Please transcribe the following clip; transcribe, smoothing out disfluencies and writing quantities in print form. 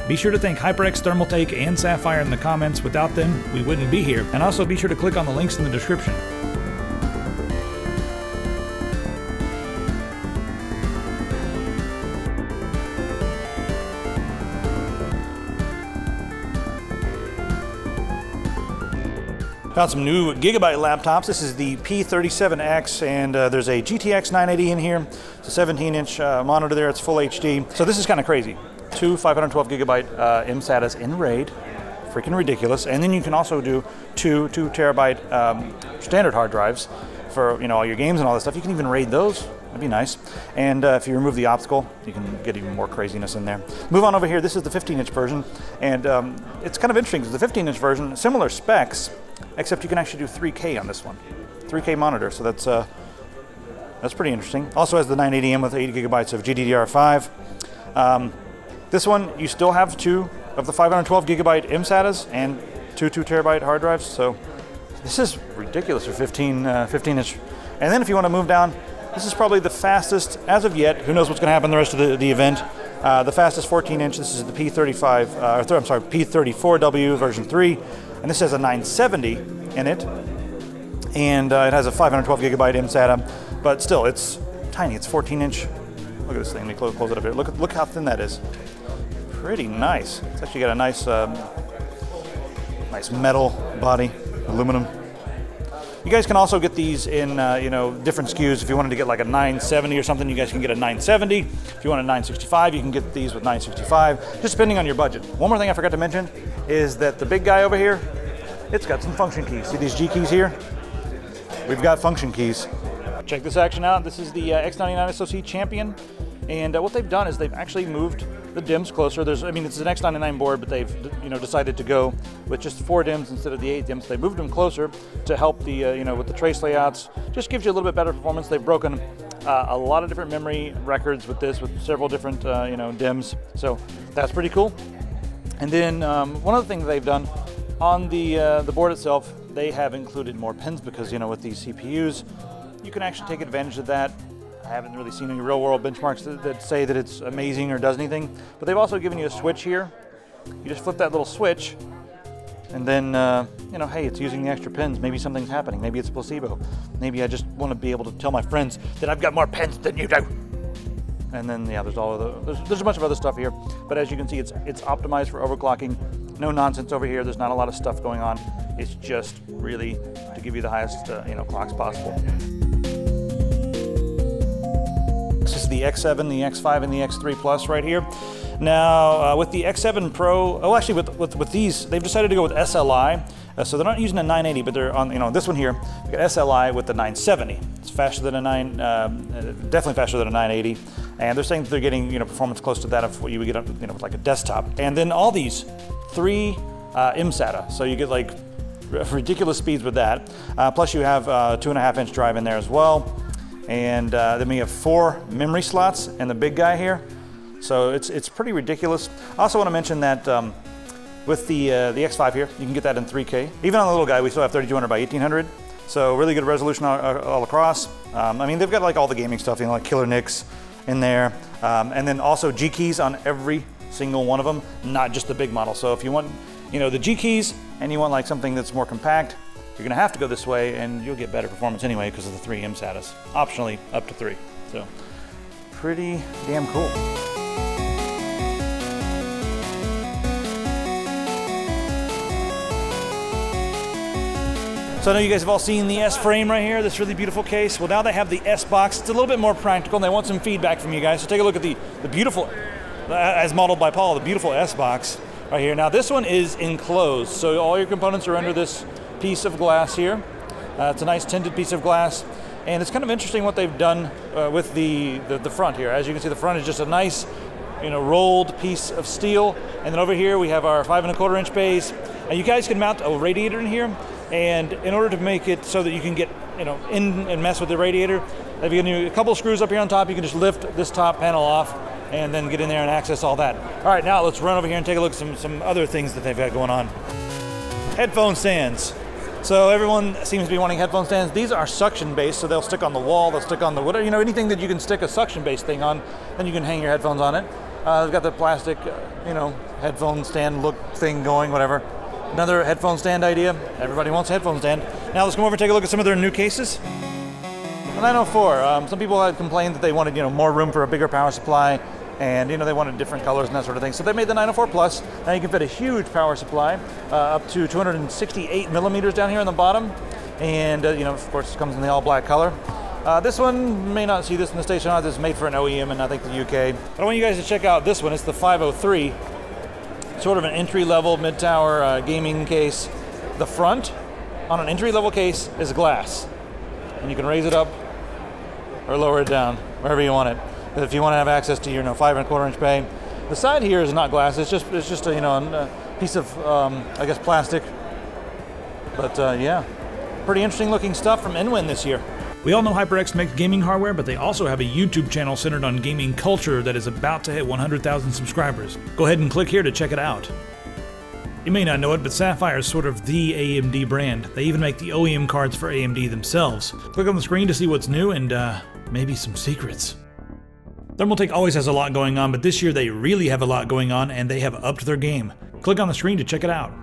Be sure to thank HyperX, Thermaltake, and Sapphire in the comments. Without them, we wouldn't be here. And also be sure to click on the links in the description. Found some new Gigabyte laptops. This is the P37X, and there's a GTX 980 in here. It's a 17-inch monitor there. It's full HD. So this is kind of crazy. Two 512 gigabyte MSATAs in RAID. Freaking ridiculous. And then you can also do two terabyte standard hard drives for all your games and all that stuff. You can even RAID those. That'd be nice. And if you remove the optical, you can get even more craziness in there. Move on over here. This is the 15-inch version, and it's kind of interesting because the 15-inch version, similar specs, except you can actually do 3K on this one. 3K monitor, so that's pretty interesting. Also has the 980M with 80 gigabytes of GDDR5. This one, you still have two of the 512 gigabyte MSATAs and two 2 terabyte hard drives, so this is ridiculous for 15-inch. And then if you want to move down, this is probably the fastest, as of yet, who knows what's going to happen the rest of the event, the fastest 14-inch. This is the P34W version 3, and this has a 970 in it, and it has a 512 gigabyte MSATA, but still, it's tiny. It's 14-inch. Look at this thing. Let me close it up here. Look how thin that is. Pretty nice. It's actually got a nice, nice metal body, aluminum. You guys can also get these in different SKUs. If you wanted to get like a 970 or something, you guys can get a 970. If you want a 965, you can get these with 965, just depending on your budget. One more thing I forgot to mention is that the big guy over here, it's got some function keys. See these G keys here? We've got function keys. Check this action out. This is the X99 SoC Champion, and what they've done is they've actually moved the DIMMs closer. It's an X99 board, but they've decided to go with just 4 DIMMs instead of the 8 DIMMs. They moved them closer to help the with the trace layouts. Just gives you a little bit better performance. They've broken a lot of different memory records with this, with several different DIMMs. So that's pretty cool. And then one other thing that they've done on the board itself, they have included more pins because with these CPUs, you can actually take advantage of that. I haven't really seen any real-world benchmarks that say that it's amazing or does anything, but they've also given you a switch here. You just flip that little switch, and then, hey, it's using the extra pins. Maybe something's happening. Maybe it's a placebo. Maybe I just want to be able to tell my friends that I've got more pins than you do. And then, yeah, there's a bunch of other stuff here, but as you can see, it's optimized for overclocking. No nonsense over here. There's not a lot of stuff going on. It's just really to give you the highest, clocks possible. This is the X7, the X5, and the X3 Plus right here. Now, with the X7 Pro, with these, they've decided to go with SLI. So they're not using a 980, but they're on, this one here, we got SLI with the 970. It's faster than definitely faster than a 980. And they're saying that they're getting, performance close to that of what you would get, with like a desktop. And then all these 3 MSATA. So you get like ridiculous speeds with that. Plus you have a 2.5-inch drive in there as well. And then we have 4 memory slots and the big guy here. So it's pretty ridiculous. I also want to mention that with the X5 here, you can get that in 3K. Even on the little guy, we still have 3200 by 1800. So really good resolution all across. They've got like all the gaming stuff, like killer NICs in there. And then also G keys on every single one of them, not just the big model. So if you want, the G keys and you want like something that's more compact, you're gonna have to go this way and you'll get better performance anyway because of the 3 MSATAs, optionally up to 3. So pretty damn cool. So I know you guys have all seen the S frame right here, this really beautiful case. Well, now they have the S box. It's a little bit more practical and they want some feedback from you guys. So take a look at the beautiful, as modeled by Paul, the beautiful S box right here. Now this one is enclosed, so all your components are under this piece of glass here. It's a nice tinted piece of glass, and it's kind of interesting what they've done with the front here. As you can see, the front is just a nice, rolled piece of steel, and then over here we have our 5.25-inch base, and you guys can mount a radiator in here. And in order to make it so that you can get, in and mess with the radiator, they've given you a couple of screws up here on top. You can just lift this top panel off and then get in there and access all that. All right, now let's run over here and take a look at some other things that they've got going on. Headphone stands. So everyone seems to be wanting headphone stands. These are suction based, so they'll stick on the wall, they'll stick on the whatever, anything that you can stick a suction based thing on, then you can hang your headphones on it. They've got the plastic, you know, headphone stand look thing going, whatever. Another headphone stand idea. Everybody wants a headphone stand. Now let's come over and take a look at some of their new cases. The 904. Some people had complained that they wanted, you know, more room for a bigger power supply, and you know they wanted different colors and that sort of thing. So they made the 904 Plus. Now you can fit a huge power supply, up to 268 millimeters down here on the bottom, and you know, of course, it comes in the all-black color. This one may not see this in the station. This is made for an OEM in I think the UK. But I want you guys to check out this one. It's the 503. Sort of an entry-level mid-tower gaming case. The front on an entry-level case is glass, and you can raise it up or lower it down wherever you want it. If you want to have access to your 5 1/4 inch bay. The side here is not glass. It's just a, you know, a piece of I guess plastic. But yeah, pretty interesting looking stuff from InWin this year. We all know HyperX makes gaming hardware, but they also have a YouTube channel centered on gaming culture that is about to hit 100,000 subscribers. Go ahead and click here to check it out. You may not know it, but Sapphire is sort of the AMD brand. They even make the OEM cards for AMD themselves. Click on the screen to see what's new and maybe some secrets. Thermaltake always has a lot going on, but this year they really have a lot going on and they have upped their game. Click on the screen to check it out.